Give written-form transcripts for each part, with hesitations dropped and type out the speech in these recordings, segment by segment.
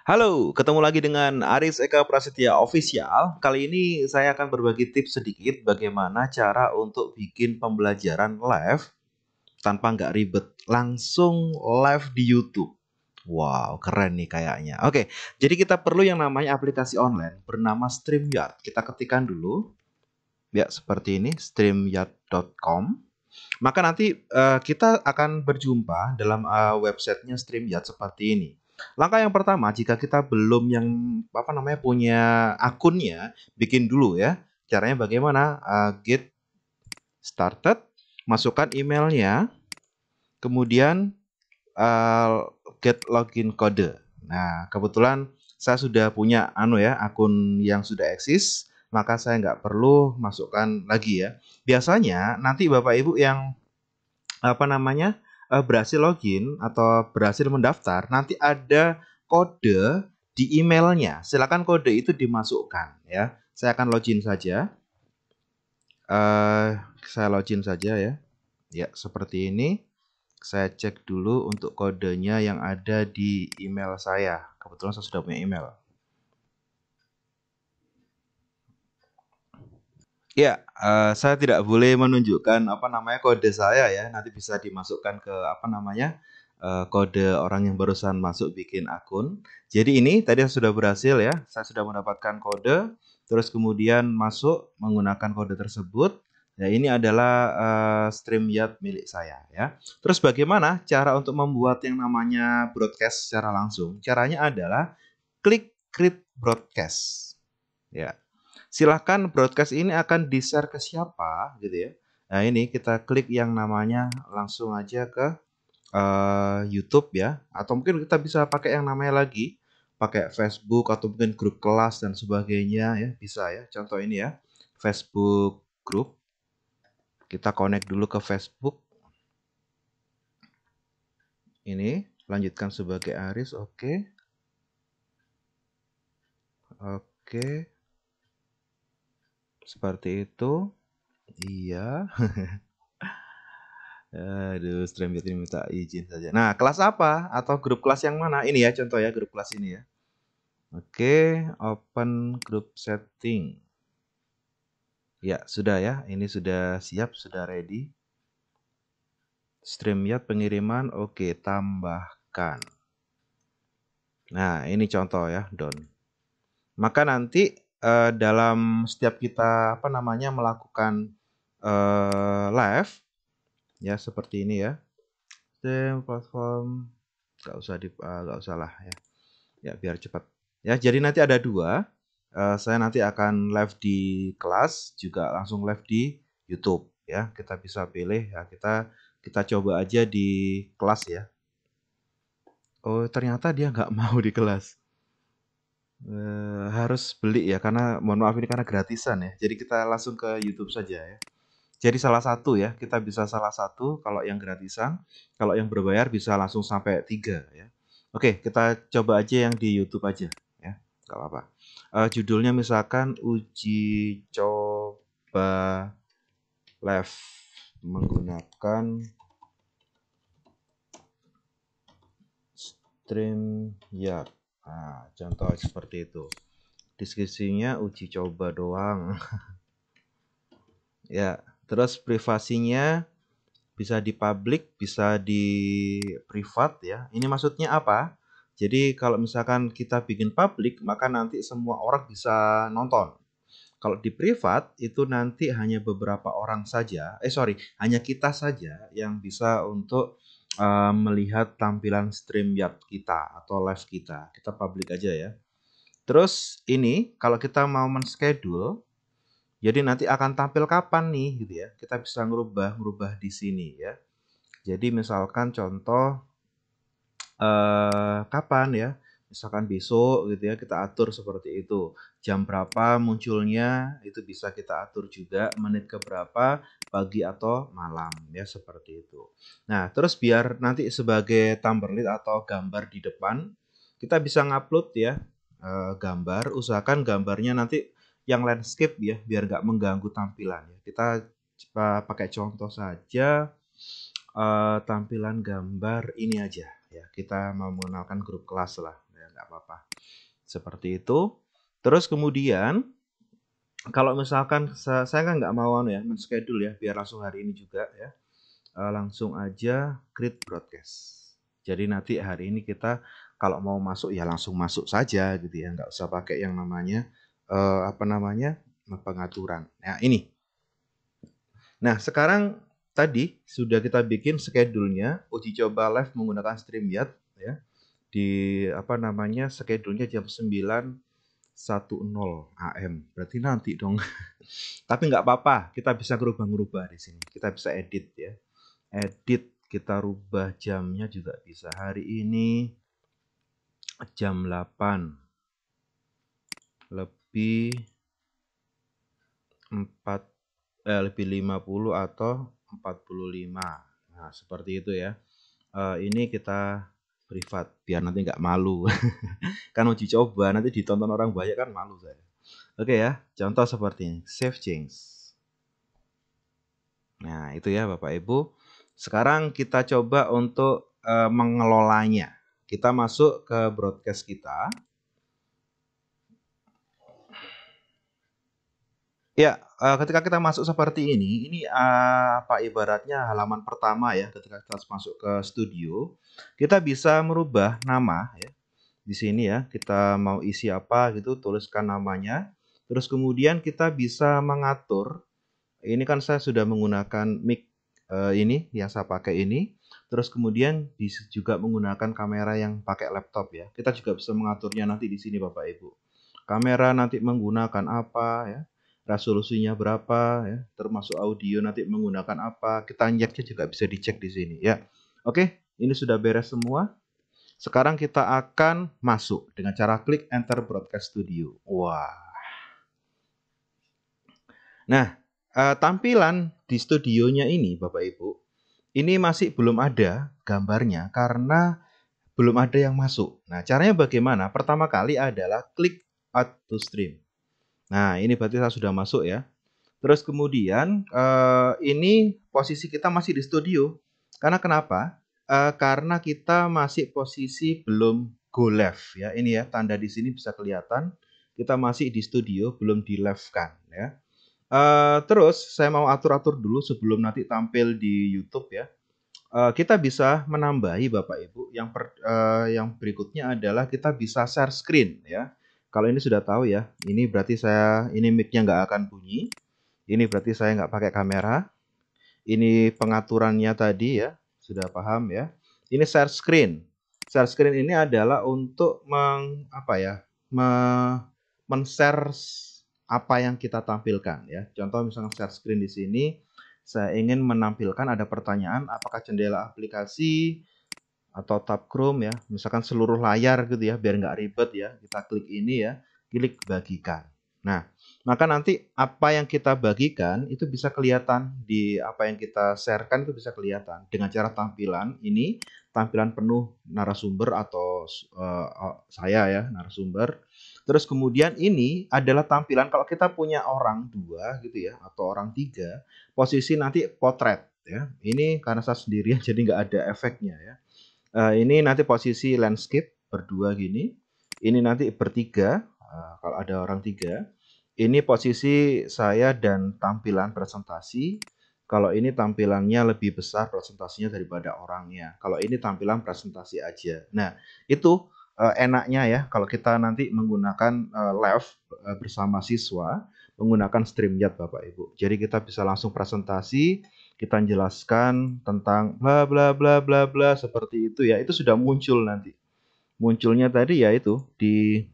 Halo, ketemu lagi dengan Aris Eka Prasetya Official. Kali ini saya akan berbagi tips sedikit bagaimana cara untuk bikin pembelajaran live tanpa nggak ribet. Langsung live di YouTube. Wow, keren nih kayaknya. Oke, jadi kita perlu yang namanya aplikasi online bernama StreamYard. Kita ketikkan dulu, ya seperti ini, streamyard.com. Maka nanti kita akan berjumpa dalam websitenya StreamYard seperti ini. Langkah yang pertama, jika kita belum yang punya akunnya, bikin dulu ya. Caranya bagaimana? Get started, masukkan emailnya, kemudian get login kode. Nah, kebetulan saya sudah punya akun yang sudah eksis, maka saya nggak perlu masukkan lagi ya. Biasanya nanti Bapak Ibu yang berhasil login atau berhasil mendaftar, nanti ada kode di emailnya. Silakan kode itu dimasukkan ya. Saya akan login saja. Saya login saja ya. Ya, seperti ini. Saya cek dulu untuk kodenya yang ada di email saya. Kebetulan saya sudah punya email. Ya, saya tidak boleh menunjukkan kode saya ya. Nanti bisa dimasukkan ke kode orang yang barusan masuk bikin akun. Jadi ini tadi sudah berhasil ya. Saya sudah mendapatkan kode, terus kemudian masuk menggunakan kode tersebut. Ya, ini adalah StreamYard milik saya ya. Terus bagaimana cara untuk membuat yang namanya broadcast secara langsung? Caranya adalah klik create broadcast. Ya. Silahkan broadcast ini akan di-share ke siapa gitu ya. Nah, ini kita klik yang namanya langsung aja ke YouTube ya, atau mungkin kita bisa pakai yang namanya lagi, pakai Facebook atau mungkin grup kelas dan sebagainya ya, bisa ya. Contoh ini ya, Facebook group. Kita connect dulu ke Facebook. Ini lanjutkan sebagai Aris, oke. Oke. Seperti itu. Iya. Aduh, StreamYard ini minta izin saja. Nah, kelas apa? Atau grup kelas yang mana? Ini ya, contoh ya, grup kelas ini ya. Oke, open group setting. Ya, sudah ya. Ini sudah siap, sudah ready. StreamYard pengiriman, oke, tambahkan. Nah, ini contoh ya, done. Maka nanti dalam setiap kita melakukan live ya seperti ini ya. Stream platform nggak usah lah ya. Ya, biar cepat. Ya, jadi nanti ada dua. Saya nanti akan live di kelas, juga langsung live di YouTube. Ya, kita bisa pilih. Ya, kita coba aja di kelas ya. Oh, ternyata dia nggak mau di kelas. Harus beli ya, karena mohon maaf ini karena gratisan ya. Jadi kita langsung ke YouTube saja ya. Jadi salah satu ya, kita bisa salah satu kalau yang gratisan, kalau yang berbayar bisa langsung sampai 3 ya. Oke, kita coba aja yang di YouTube aja ya, nggak apa-apa. Judulnya misalkan uji coba live menggunakan StreamYard. Nah, contoh seperti itu. Deskripsinya uji coba doang. Ya, terus privasinya bisa di public, bisa di privat ya. Ini maksudnya apa? Jadi kalau misalkan kita bikin public, maka nanti semua orang bisa nonton. Kalau di privat itu nanti hanya beberapa orang saja, hanya kita saja yang bisa untuk melihat tampilan StreamYard kita atau live kita. Kita public aja ya. Terus ini kalau kita mau men-schedule, jadi nanti akan tampil kapan nih gitu ya. Kita bisa ngerubah di sini ya. Jadi misalkan contoh kapan ya? Misalkan besok gitu ya, kita atur seperti itu. Jam berapa munculnya itu bisa kita atur juga, menit ke berapa, pagi atau malam ya seperti itu. Nah, terus biar nanti sebagai thumbnail atau gambar di depan, kita bisa ngupload ya gambar. Usahakan gambarnya nanti yang landscape ya, biar nggak mengganggu tampilan ya. Kita pakai contoh saja tampilan gambar ini aja ya. Kita mau mengenalkan grup kelas lah ya. nggak apa-apa. Seperti itu. Terus kemudian kalau misalkan saya kan nggak mau men-schedule ya, biar langsung hari ini juga ya. Langsung aja create broadcast. Jadi nanti hari ini kita kalau mau masuk ya langsung masuk saja gitu ya, nggak usah pakai yang namanya pengaturan. Nah ini. Nah sekarang tadi sudah kita bikin schedule-nya, uji coba live menggunakan StreamYard ya. Di schedule-nya jam 9.10 AM. Berarti nanti dong. Tapi nggak apa-apa, kita bisa ngerubah-ngerubah di sini. Kita bisa edit ya. Edit, kita rubah jamnya juga bisa. Hari ini jam 8 lebih 50 atau 45. Nah, seperti itu ya. Ini kita privat biar nanti nggak malu. Kan uji coba nanti ditonton orang banyak kan malu saya. Oke ya, contoh seperti ini. Save change. Nah, itu ya Bapak Ibu. Sekarang kita coba untuk mengelolanya. Kita masuk ke broadcast kita. Ya, ketika kita masuk seperti ini ibaratnya halaman pertama ya, ketika kita masuk ke studio, kita bisa merubah nama ya. Di sini ya, kita mau isi apa gitu, tuliskan namanya. Terus kemudian kita bisa mengatur. Ini kan saya sudah menggunakan mic ini yang saya pakai ini. Terus kemudian bisa juga menggunakan kamera yang pakai laptop ya. Kita juga bisa mengaturnya nanti di sini Bapak Ibu. Kamera nanti menggunakan apa ya, resolusinya berapa ya, termasuk audio nanti menggunakan apa. Kita jacknya juga bisa dicek di sini ya. Oke, ini sudah beres semua. Sekarang kita akan masuk dengan cara klik Enter Broadcast Studio. Wah. Nah, tampilan di studionya ini Bapak Ibu, ini masih belum ada gambarnya karena belum ada yang masuk. Nah, caranya bagaimana? Pertama kali adalah klik Add to Stream. Nah, ini berarti saya sudah masuk ya. Terus kemudian ini posisi kita masih di studio. Karena kenapa? Karena kita masih posisi belum go live ya. Ini ya, tanda di sini bisa kelihatan. Kita masih di studio, belum di live kan ya. Terus saya mau atur-atur dulu sebelum nanti tampil di YouTube ya. Kita bisa menambahi Bapak Ibu. Yang berikutnya adalah kita bisa share screen ya. Kalau ini sudah tahu ya. Ini berarti ini mic-nya nggak akan bunyi. Ini berarti saya nggak pakai kamera. Ini pengaturannya tadi ya. Sudah paham ya. Ini share screen. Share screen ini adalah untuk men-share apa yang kita tampilkan ya. Contoh misalnya share screen di sini, saya ingin menampilkan ada pertanyaan apakah jendela aplikasi atau tab Chrome ya, misalkan seluruh layar gitu ya, biar nggak ribet ya. Kita klik ini ya, klik bagikan. Nah, maka nanti apa yang kita bagikan itu bisa kelihatan di apa yang kita sharekan itu bisa kelihatan dengan cara tampilan ini, tampilan penuh narasumber atau saya ya narasumber. Terus kemudian ini adalah tampilan kalau kita punya orang 2 gitu ya atau orang 3, posisi nanti potret ya. Ini karena saya sendirian jadi nggak ada efeknya ya. Ini nanti posisi landscape berdua gini. Ini nanti bertiga kalau ada orang 3. Ini posisi saya dan tampilan presentasi. Kalau ini tampilannya lebih besar presentasinya daripada orangnya. Kalau ini tampilan presentasi aja. Nah, itu enaknya ya kalau kita nanti menggunakan live bersama siswa menggunakan StreamYard Bapak Ibu. Jadi kita bisa langsung presentasi, kita jelaskan tentang bla bla bla bla bla seperti itu ya. Itu sudah muncul nanti. Munculnya tadi ya itu di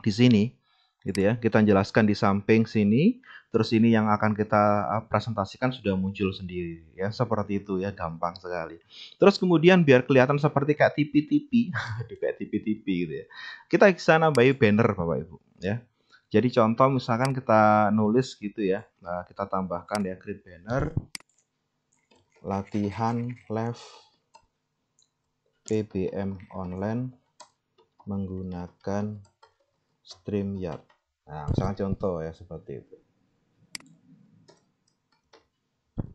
sini gitu ya. Kita jelaskan di samping sini, terus ini yang akan kita presentasikan sudah muncul sendiri ya. Seperti itu ya, gampang sekali. Terus kemudian biar kelihatan seperti kayak TV-TV, kayak TV-TV gitu ya. Kita bisa nambahin banner Bapak Ibu ya. Jadi contoh misalkan kita nulis gitu ya. Nah, kita tambahkan ya create banner latihan live PBM online menggunakan StreamYard. Nah, misalkan contoh ya seperti itu.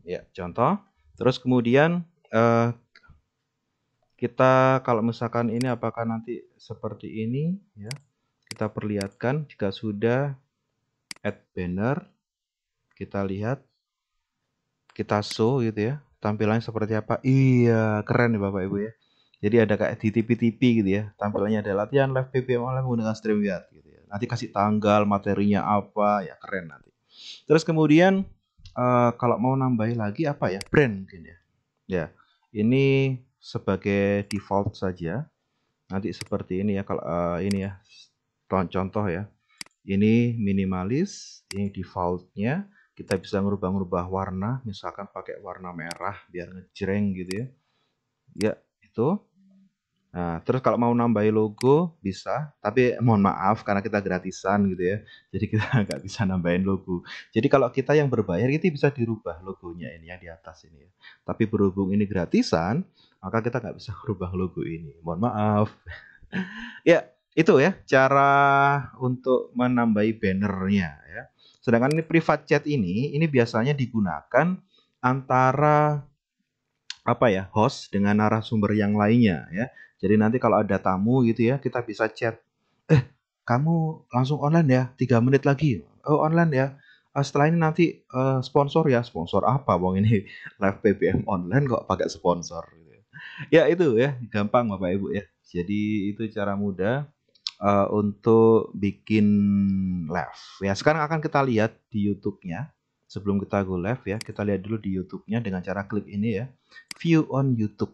Ya, contoh. Terus kemudian Kita kalau misalkan ini apakah nanti seperti ini ya. Kita perlihatkan jika sudah add banner, kita lihat, kita show gitu ya. Tampilannya seperti apa? Iya, keren nih Bapak Ibu ya. Jadi ada kayak di TV-TV gitu ya. Tampilannya ada latihan live PPM online menggunakan StreamYard gitu ya. Nanti kasih tanggal, materinya apa, ya keren nanti. Terus kemudian kalau mau nambahin lagi apa ya? Brand mungkin ya. Ya, ini sebagai default saja. Nanti seperti ini ya kalau ini ya. Contoh ya. Ini minimalis, ini defaultnya. Kita bisa ngerubah-ngerubah warna, misalkan pakai warna merah biar ngejreng gitu ya. Ya, itu. Nah, terus kalau mau nambahin logo bisa, tapi mohon maaf karena kita gratisan gitu ya. Jadi kita nggak bisa nambahin logo. Jadi kalau kita yang berbayar itu bisa dirubah logonya ini yang di atas ini ya. Tapi berhubung ini gratisan, maka kita nggak bisa merubah logo ini. Mohon maaf. Ya, itu ya cara untuk menambahi bannernya ya. Sedangkan ini private chat ini biasanya digunakan antara apa ya, host dengan narasumber yang lainnya ya. Jadi nanti kalau ada tamu gitu ya, kita bisa chat, "Eh, kamu langsung online ya, 3 menit lagi." "Oh, online ya. Setelah ini nanti sponsor ya." Sponsor apa wong ini live PBM online kok pakai sponsor gitu ya. Ya itu ya, gampang Bapak Ibu ya. Jadi itu cara mudah untuk bikin live. Ya, sekarang akan kita lihat di YouTube-nya. Sebelum kita go live ya, kita lihat dulu di YouTube-nya dengan cara klik ini ya. View on YouTube.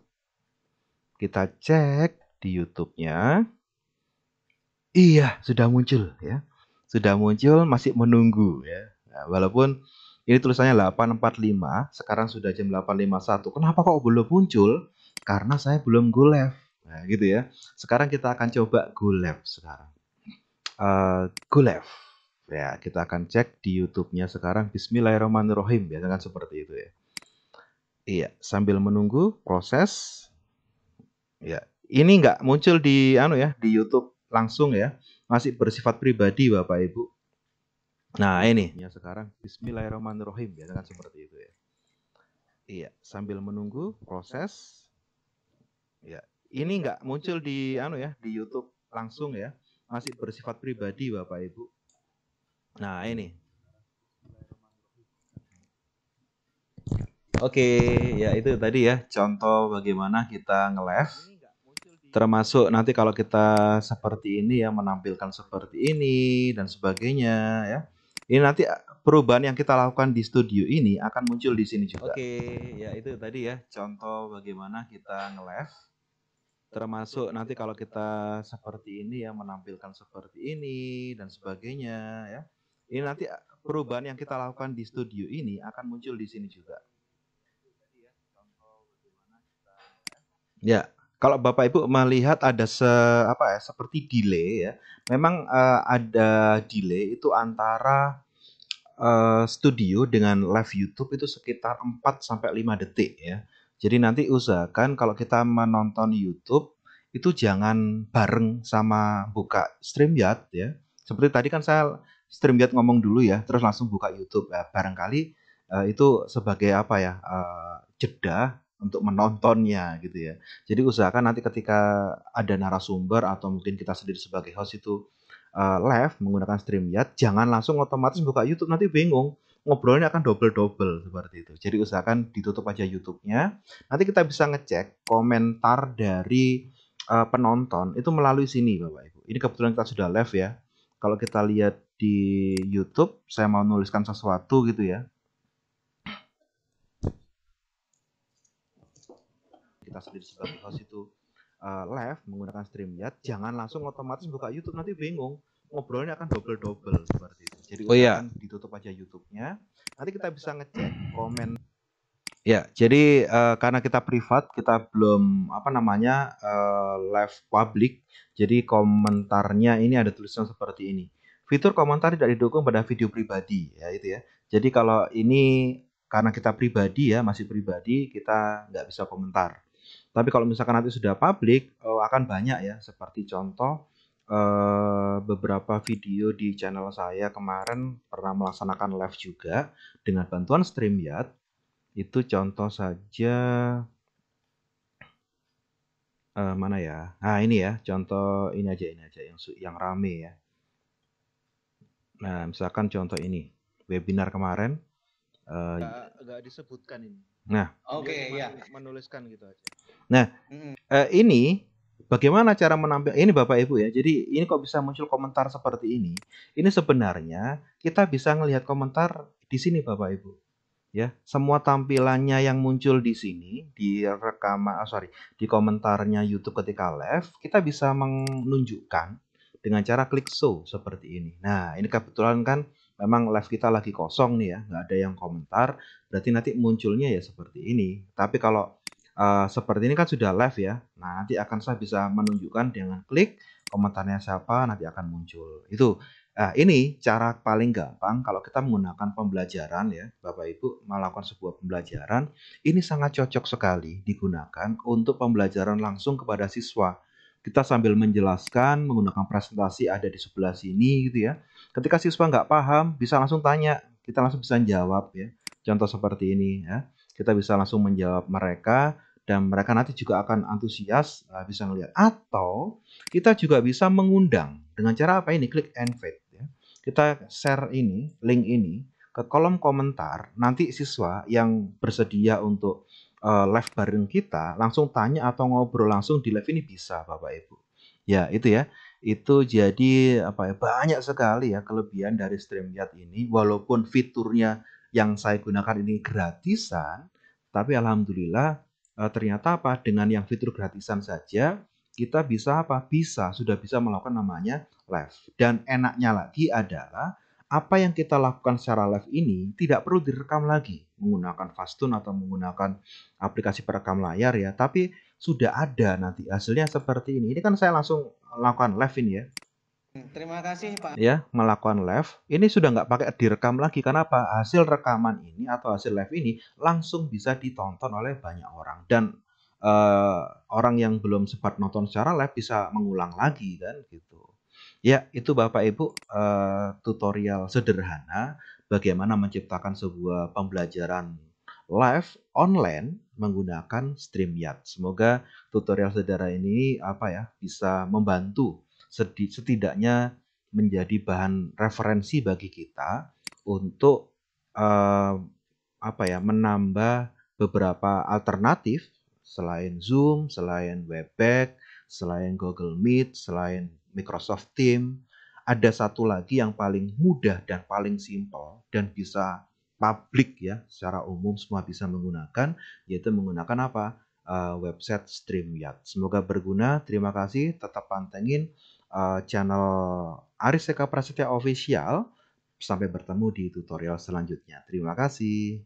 Kita cek di YouTube-nya. Iya, sudah muncul ya. Sudah muncul, masih menunggu ya. Nah, walaupun ini tulisannya 8.45, sekarang sudah jam 8.51. Kenapa kok belum muncul? Karena saya belum go live. Nah, gitu ya. Sekarang kita akan coba go live sekarang. Go live. Ya, kita akan cek di YouTube-nya sekarang. Bismillahirrahmanirrahim. Biasanya kan seperti itu ya. Iya, sambil menunggu proses. Ya, ini nggak muncul di di YouTube langsung ya. Masih bersifat pribadi Bapak Ibu. Nah, ini ya sekarang Bismillahirrahmanirrahim. Biasanya kan seperti itu ya. Iya, sambil menunggu proses. Ya, ini nggak muncul di di YouTube langsung ya. Masih bersifat pribadi Bapak Ibu. Nah, ini. Oke, ya itu tadi ya contoh bagaimana kita nge-live. Termasuk nanti kalau kita seperti ini ya menampilkan seperti ini dan sebagainya ya. Ini nanti perubahan yang kita lakukan di studio ini akan muncul di sini juga. Oke, ya itu tadi ya contoh bagaimana kita nge-live. Termasuk nanti kalau kita seperti ini ya menampilkan seperti ini dan sebagainya ya. Ini nanti perubahan yang kita lakukan di studio ini akan muncul di sini juga. Ya, kalau Bapak Ibu melihat ada seperti delay ya. Memang ada delay itu antara studio dengan live YouTube itu sekitar 4 sampai 5 detik ya. Jadi nanti usahakan kalau kita menonton YouTube itu jangan bareng sama buka StreamYard ya. Seperti tadi kan saya StreamYard ngomong dulu ya, terus langsung buka YouTube. Ya, barangkali itu sebagai jeda untuk menontonnya gitu ya. Jadi usahakan nanti ketika ada narasumber atau mungkin kita sendiri sebagai host itu live menggunakan StreamYard, jangan langsung otomatis buka YouTube, nanti bingung. Ngobrolnya akan double-double seperti itu. Jadi usahakan ditutup aja YouTube-nya. Nanti kita bisa ngecek komentar dari penonton itu melalui sini Bapak Ibu. Ini kebetulan kita sudah live ya. Kalau kita lihat di YouTube, saya mau nuliskan sesuatu gitu ya. Kita sendiri sebagai host itu live menggunakan StreamYard, jangan langsung otomatis buka YouTube, nanti bingung. Ngobrolnya akan double-double seperti itu. Jadi usahakan ditutup aja YouTube-nya. Nanti kita bisa ngecek komen. Ya, jadi karena kita privat, kita belum live public. Jadi komentarnya ini ada tulisan seperti ini. Fitur komentar tidak didukung pada video pribadi, ya itu ya. Jadi kalau ini karena kita pribadi ya, masih pribadi, kita nggak bisa komentar. Tapi kalau misalkan nanti sudah publik, akan banyak ya. Seperti contoh beberapa video di channel saya kemarin pernah melaksanakan live juga dengan bantuan StreamYard. Itu contoh saja Mana ya? Nah, ini ya, contoh ini aja yang rame ya. Nah, misalkan contoh ini, webinar kemarin, nggak disebutkan ini. Nah, dia Oke, cuma ya. menuliskan gitu aja. Nah, ini bagaimana cara menampil ini Bapak Ibu ya. Jadi ini kok bisa muncul komentar seperti ini? Ini sebenarnya kita bisa ngelihat komentar di sini Bapak Ibu. Ya, semua tampilannya yang muncul di sini di rekaman, di komentarnya YouTube ketika live, kita bisa menunjukkan dengan cara klik show seperti ini. Nah, ini kebetulan kan memang live kita lagi kosong nih ya, nggak ada yang komentar, berarti nanti munculnya ya seperti ini. Tapi kalau seperti ini kan sudah live ya, nah nanti akan saya bisa menunjukkan dengan klik komentarnya siapa, nanti akan muncul. Itu ini cara paling gampang kalau kita menggunakan pembelajaran ya, Bapak Ibu melakukan sebuah pembelajaran, ini sangat cocok sekali digunakan untuk pembelajaran langsung kepada siswa. Kita sambil menjelaskan menggunakan presentasi ada di sebelah sini gitu ya. Ketika siswa nggak paham, bisa langsung tanya, kita langsung bisa jawab ya. Contoh seperti ini ya, kita bisa langsung menjawab mereka dan mereka nanti juga akan antusias bisa melihat. Atau kita juga bisa mengundang dengan cara apa ini? Klik invite. Kita share ini, link ini ke kolom komentar. Nanti siswa yang bersedia untuk live bareng kita langsung tanya atau ngobrol langsung di live ini bisa, Bapak Ibu. Ya, itu ya. Itu jadi apa ya? Banyak sekali ya kelebihan dari StreamYard ini walaupun fiturnya yang saya gunakan ini gratisan, tapi alhamdulillah ternyata apa? Dengan yang fitur gratisan saja kita bisa apa? Sudah bisa melakukan namanya live. Dan enaknya lagi adalah apa yang kita lakukan secara live ini tidak perlu direkam lagi menggunakan Fastun atau menggunakan aplikasi perekam layar ya, tapi sudah ada nanti hasilnya seperti ini. Ini kan saya langsung lakukan live ini ya. Terima kasih Pak. Ya, melakukan live, ini sudah nggak pakai direkam lagi. Karena apa? Hasil rekaman ini atau hasil live ini langsung bisa ditonton oleh banyak orang. Dan orang yang belum sempat nonton secara live bisa mengulang lagi kan gitu. Ya, itu Bapak Ibu tutorial sederhana bagaimana menciptakan sebuah pembelajaran live online menggunakan StreamYard. Semoga tutorial sederhana ini apa ya bisa membantu setidaknya menjadi bahan referensi bagi kita untuk eh, apa ya menambah beberapa alternatif selain Zoom, selain Webex, selain Google Meet, selain Microsoft Teams. Ada satu lagi yang paling mudah dan paling simpel dan bisa publik ya secara umum semua bisa menggunakan, yaitu menggunakan apa? Website StreamYard. Semoga berguna. Terima kasih. Tetap pantengin channel Aris Eka Prasetya Official. Sampai bertemu di tutorial selanjutnya. Terima kasih.